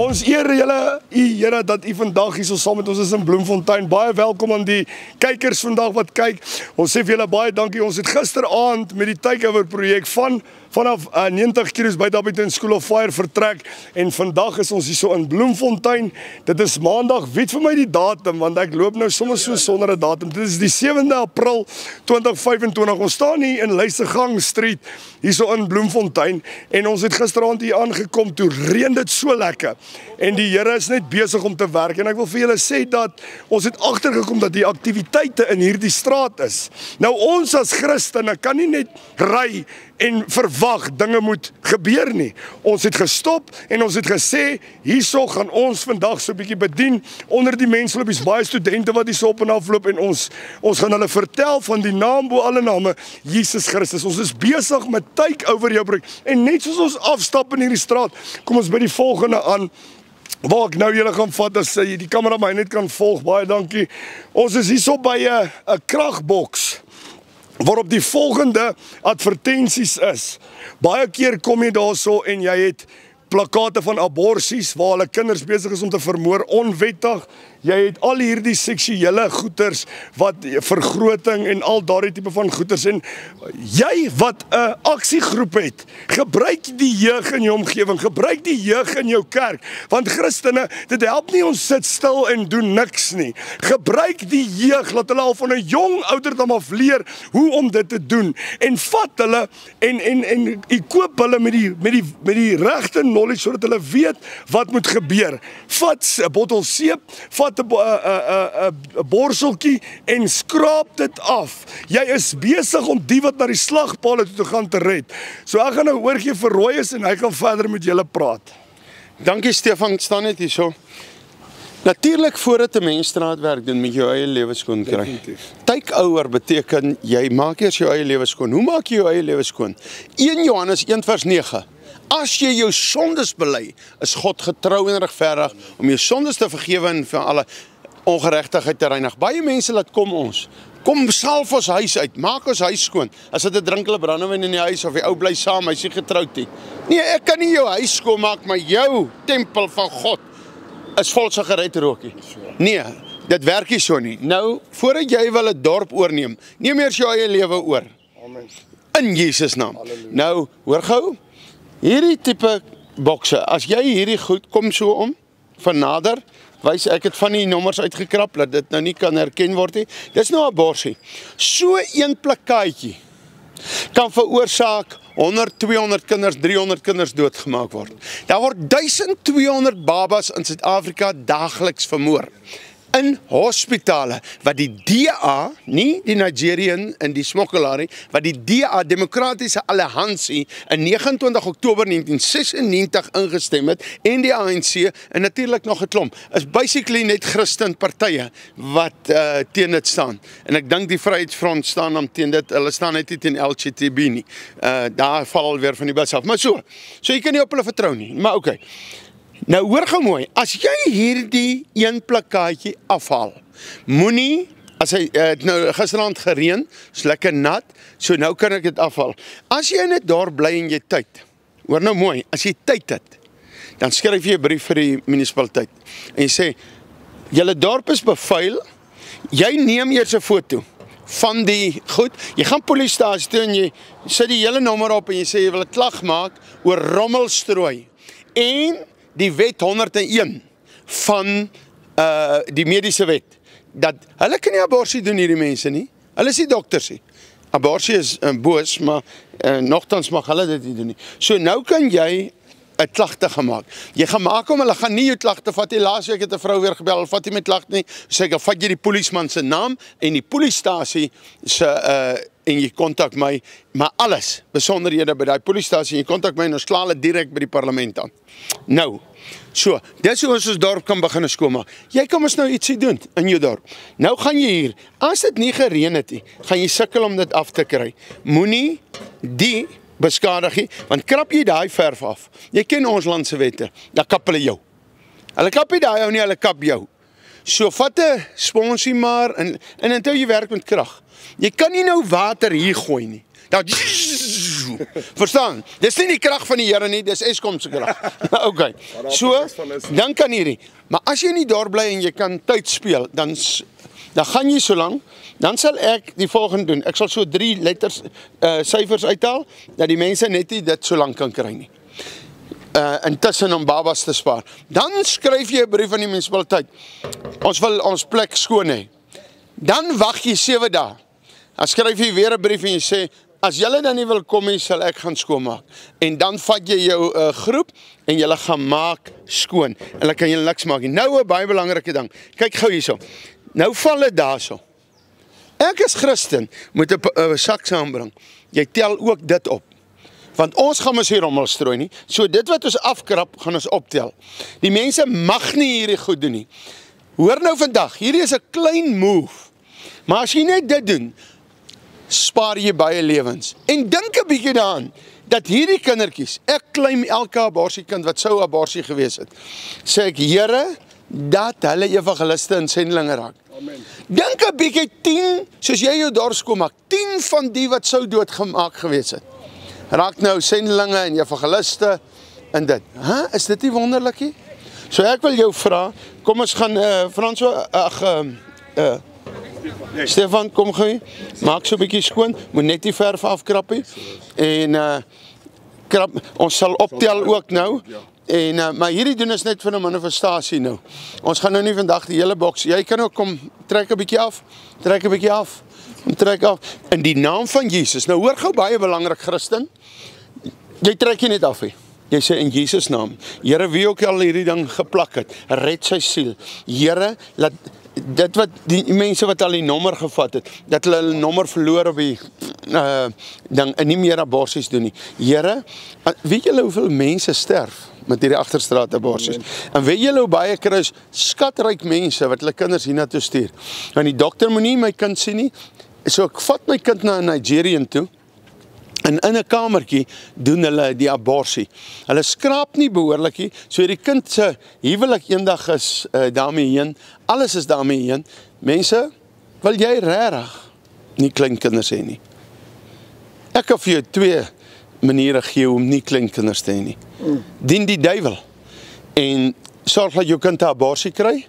Ons eer julle, Here, dat u vandag hier so saam met ons is in Bloemfontein. Baie welkom aan die kykers vandag wat kyk. Ons sê vir julle baie dankie. Ons het gisteraand met die Takeover projek vanaf 90 km by Davidson School of Fire vertrek en vandag is ons hier so in Bloemfontein. Dit is maandag. Weet vir my die datum want ek loop nou sommer so sonder 'n datum. Dit is die 7de April 2025. Ons staan hier in Luisegang Street hier so in Bloemfontein en ons het gisteraand hier aangekom toe reën dit so lekker. En die Here is net besig om te werk en ek wil vir julle sê dat ons het agtergekom dat die aktiwiteite in hierdie straat is. Nou ons as Christene kan nie net ry en verwag dinge moet gebeur nie. Ons het gestop en ons het gesê hierso gaan ons vandag so 'n bietjie bedien onder die mense, loop baie studente wat hier so op en af loop en ons gaan hulle vertel van die naam bo alle name, Jesus Christus. Ons is besig met Takeover jou projek en net soos ons afstap in hierdie straat, kom ons by die volgende aan. Waar ek nou julle gaan vat as die kamera my net kan volg, baie dankie. Ons is hierso by 'n kragboks waarop die volgende advertensies is. Baie keer kom jy daarso en jy het plakate van aborsies waar hulle kinders besig is om te vermoor onwettig. Jy het al hierdie seksuele goeters wat vergroting en al daardie tipe van goeters en jy wat 'n aksiegroep het, gebruik die jeug in jou omgewing, gebruik die jeug in jou kerk, want Christene, dit help nie ons sit stil en doen niks nie. Gebruik die jeug, laat hulle al van 'n jong ouderdom af leer hoe om dit te doen en vat hulle en koop hulle met die regte knowledge sodat hulle weet wat moet gebeur. Vat 'n bottel seep, vat 'n borseltjie en skraap dit af. Jy is besig om die wat na die slagpale toe te gaan te red. So ek gaan nou oorgee vir Royus en hy gaan verder met julle praat. Dankie Stefan, staan net hier so. Natuurlik voordat 'n mens straatwerk doen met jou eie lewe skoon kry. Takeover beteken jy maak eers jou eie lewe skoon. Hoe maak jy jou eie lewe skoon? 1 Johannes 1:9. As jy jou sondes bely, is God getrou en regverdig om jou sondes te vergewe en van alle ongeregtigheid te reinig. Baie mense laat kom salf ons huis uit, maak ons huis skoon. As dit 'n drink hulle brandewyn in die huis of die ou bly saam, hy's nie getroud nie. Nee, ek kan nie jou huis skoon maak, maar jou tempel van God is vol sigaretrookie. Nee, dit werk nie so nie. Nou, voordat jy wil 'n dorp oorneem, neem eers jou eie lewe oor. Amen. In Jesus naam. Halleluja. Nou, hoor gou. Hierdie tipe bokse, as jy hierdie goed kom so om, van nader, wys ek het van die nommers uitgekrap, dat dit nou nie kan herken word nie. Dis nou 'n borsie. So een plakkaatjie kan veroorsaak 100, 200 kinders, 300 kinders doodgemaak word. Daar word 1200 babas in Suid-Afrika daagliks vermoor. In hospitale, wat die DA, nie die Nigerian en die smokkelaar nie, wat die DA, Demokratiese Alliansie, in 29 Oktober 1996 ingestem het, en die ANC, en natuurlik nog 'n klomp, is basically net Christen partye wat teen dit staan. En ek dink die Vryheidsfront staan dan teen dit, hulle staan net nie teen LGTB nie. Daar val alweer van die bus af, maar so jy kan nie op hulle vertrou nie, maar okay. Nou hoor gou mooi, as jy hierdie een plakkaatjie afhaal, moenie, as hy nou gisterand gereën, is lekker nat, so nou kan ek dit afhaal. As jy in 'n dorp bly en jy tyd, hoor nou mooi, as jy tyd het, dan skryf jy 'n brief vir die munisipaliteit en jy sê, julle dorp is bevuil, jy neem eers 'n foto van die goed, jy gaan polisiestasie toe en jy sit die hele nommer op en jy sê jy wil 'n klag maak oor rommelstrooi en die wet 101 van die mediese wet, dat hulle kan nie aborsie doen hierdie mense nie, hulle is nie dokters nie, aborsie is boos, maar nogtans mag hulle dit nie doen nie, so nou kan jy 'n klagte gemaak, jy gaan maak om, hulle gaan nie jou klagte vat nie, laas week het 'n vrou weer gebel, hulle vat nie met klagte nie, sê ek, vat jy die polisieman se naam, en die polisiestasie se, en jy kontak my, maar alles, besonderhede by die polisiestasie, en jy kontak my en ons kla hulle direk by die parlement aan. Nou, so, dis hoe ons dorp kan begin skoonmaak. Jy kan ons nou ietsie doen in jou dorp. Nou gaan jy hier, as dit nie gereën het nie, gaan jy sukkel om dit af te kry. Moenie die beskadig nie, want krap jy daai verf af. Jy ken ons land se wette, dan kap hulle jou. Hulle kap nie daai ou nie, hulle kap jou. So vat 'n sponsie maar en onthou jy werk met krag. Jy kan nie nou water hier gooi nie. Dan Verstaan? Dis nie die krag van die Here nie, dis Eskom se krag. Okay. So, dan kan hierdie. Maar as jy in die dorp bly en jy kan tyd speel, dan gaan jy so lank, dan sal ek die volgende doen. Ek sal so 3 letters syfers uithaal dat die mense net nie dit so lank kan kry nie. Intussen om babas te spaar. Dan skryf jy 'n brief aan die munisipaliteit. Ons wil ons plek skoon hê. Dan wag jy 7 dae. Dan skryf jy weer 'n brief en jy sê, as julle dan nie wil kom nie, sal ek gaan skoonmaak. En dan vat jy jou groep en julle gaan maak skoon. Hulle kan julle niks maak nie. Nou 'n baie belangrike ding. Kyk gou hierso. Nou val dit daarso. Ek as Christen moet 'n sak saambring. Jy tel ook dit op. Want ons gaan mos hier rommel strooi nie. So dit wat ons afkrap, gaan ons optel. Die mense mag nie hierdie goed doen nie. Hoor nou vandag, hierdie is 'n klein move. Maar as jy net dit doen, spaar jy baie lewens. En dink 'n bietjie daaraan, dat hierdie kindertjies, ek claim elke aborsiekind wat sou aborsie gewees het, sê ek, Here, dat hulle evangeliste en sendelinge raak. Amen. Dink 'n bietjie 10, soos jy jou dorp skoonmaak, 10 van die wat sou doodgemaak gewees het, raak nou sendelinge en evangeliste en dit. Is dit nie wonderlikie? So ek wil jou vra, kom ons gaan, Stefan, kom gou, maak so 'n bietjie skoon, moet net die verf afkrappie, en ons sal optel ook nou, en maar hierdie doen is net vir 'n manifestasie nou. Ons gaan nou nie vandag die hele boks, jy kan ook kom, trek 'n bietjie af, trek af, in die naam van Jesus. Nou hoor gou baie belangrik, Christen, jy trek jy net af hier. Jy sê in Jesus naam, Here, wie ook al hierdie ding geplak het, red sy siel. Here, laat dit wat die mense wat al die nommer gevat het, dat hulle nommer verloor op die ding, en nie meer aborsies doen nie. Here, weet julle hoeveel mense sterf met hierdie agterstraat aborsies? En weet julle hoe baie kruis skatryk mense wat hulle kinders hiernatoe stuur? En die dokter moenie my kind sien nie, so ek vat my kind na 'n Nigerian toe, en in 'n kamertjie doen hulle die aborsie. Hulle skraap nie behoorlik nie, so die kind se huwelik eendag is daarmee heen, alles is daarmee heen. Mense, wil jy regtig nie kleinkinders hê nie? Ek kan vir jou 2 maniere gee om nie kleinkinders te hê nie. Dien die duiwel en sorg dat jou kind 'n aborsie kry,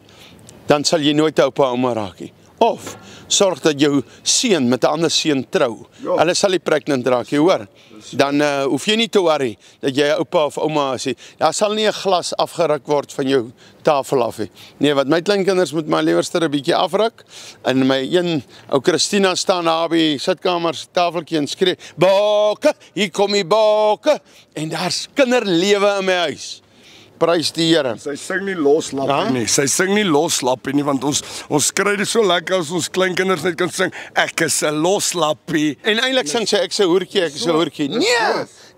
dan sal jy nooit 'n oupa ouma raak nie. Of sorg dat jou seun met 'n ander seun trou. Hulle sal nie pregnant raak, jy hoor. Dan hoef jy nie te worry dat jy 'n oupa of ouma is nie. Daar sal nie 'n glas afgeruk word van jou tafel af nie. Nee, wat my kleinkinders moet my liewerste 'n bietjie afruk. En my een ou Christina staan daar by die sitkamer tafeltjie en skree, "Bokke, hier kom die bokke." En daar's kinderlewe in my huis. Prys die Here. Sy sing nie loslappie nie. Sy sing nie loslappie nie, want ons kry dit so lekker as ons kleinkinders net kan sing, ek is 'n loslappie. En eintlik sing sy, ek is 'n hoertjie, ek is 'n hoertjie.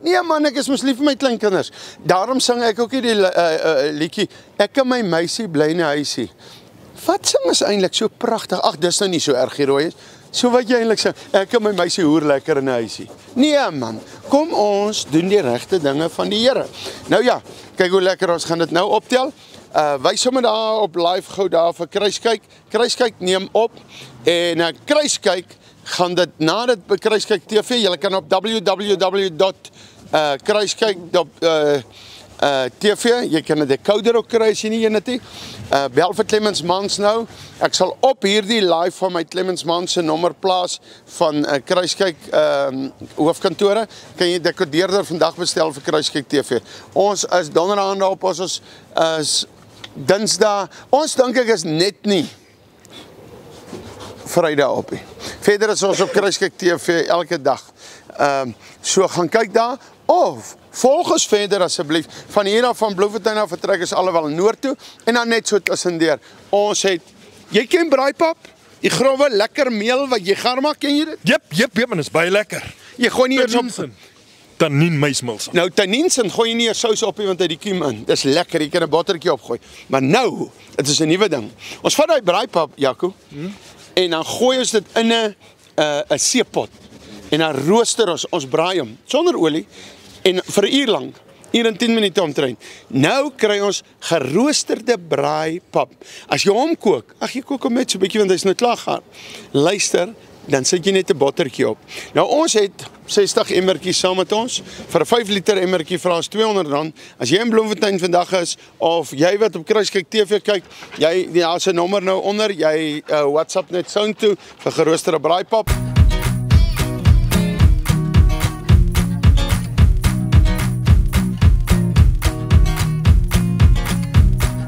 Nee man, ek is mos lief vir my kleinkinders. Daarom sing ek ook nie die liedjie, ek en my meisie bly in die huisie. Wat sing is eintlik so pragtig? Ag, dis nou nie so erg hierooi is. So wat jy eintlik sê, ek en my meisie hoer lekker in 'n huisie. Nee man, kom ons doen die regte dinge van die Here. Nou ja, kyk hoe lekker ons gaan dit nou optel. Wys sommer daar op live gou daar vir Kruiskyk. Kruiskyk neem op en Kruiskyk gaan dit na dit by Kruiskyk TV. Jy kan op www.kruiskyk.tv, jy kan 'n decoder ook kry as jy nie een het nie. Bel vir Clemens Mans nou. Ek sal op hierdie live van my Clemens Mans se nommer plaas van Kruiskyk hoofkantore. Kan jy decodeerder vandag bestel vir Kruiskyk TV. Ons is donderdag op, ons is Dinsdag. Ons dink ek is net nie Vrydag op nie. Verder is ons op Kruiskyk TV elke dag. So gaan kyk daar of volg ons verder asseblief. Van hier af van Bloemfontein af vertrek is alwel noord toe en dan net so tussendeur. Ons het, jy ken braaipap? Die growwe lekker meel wat jy gaar maak, ken jy dit? Jep, en dit is baie lekker. Jy gooi nie eers op Tannin meismils. Nou tanninsin gooi jy nie eers sous op nie want hy die kiem in. Dis lekker, jy kan 'n bottertjie opgooi. Maar nou, dit is 'n nuwe ding. Ons vat daai braaipap, Jaco, en dan gooi ons dit in 'n seepot. En dan rooster ons braai hom sonder olie en vir 'n uur lank, uur en 10 minute omtrent. Nou kry ons geroosterde braaipap. As jy hom kook, ag jy kook hom net so 'n bietjie want hy's nou klaar gaar. Luister, dan sit jy net 'n bottertjie op. Nou ons het 60 emmertjies saam met ons. Vir 'n 5 liter emmertjie vra ons R200. As jy in Bloemfontein vandag is of jy wat op Kruiskyk TV kyk, daar's 'n nommer nou onder, jy WhatsApp net soontoe vir geroosterde braaipap.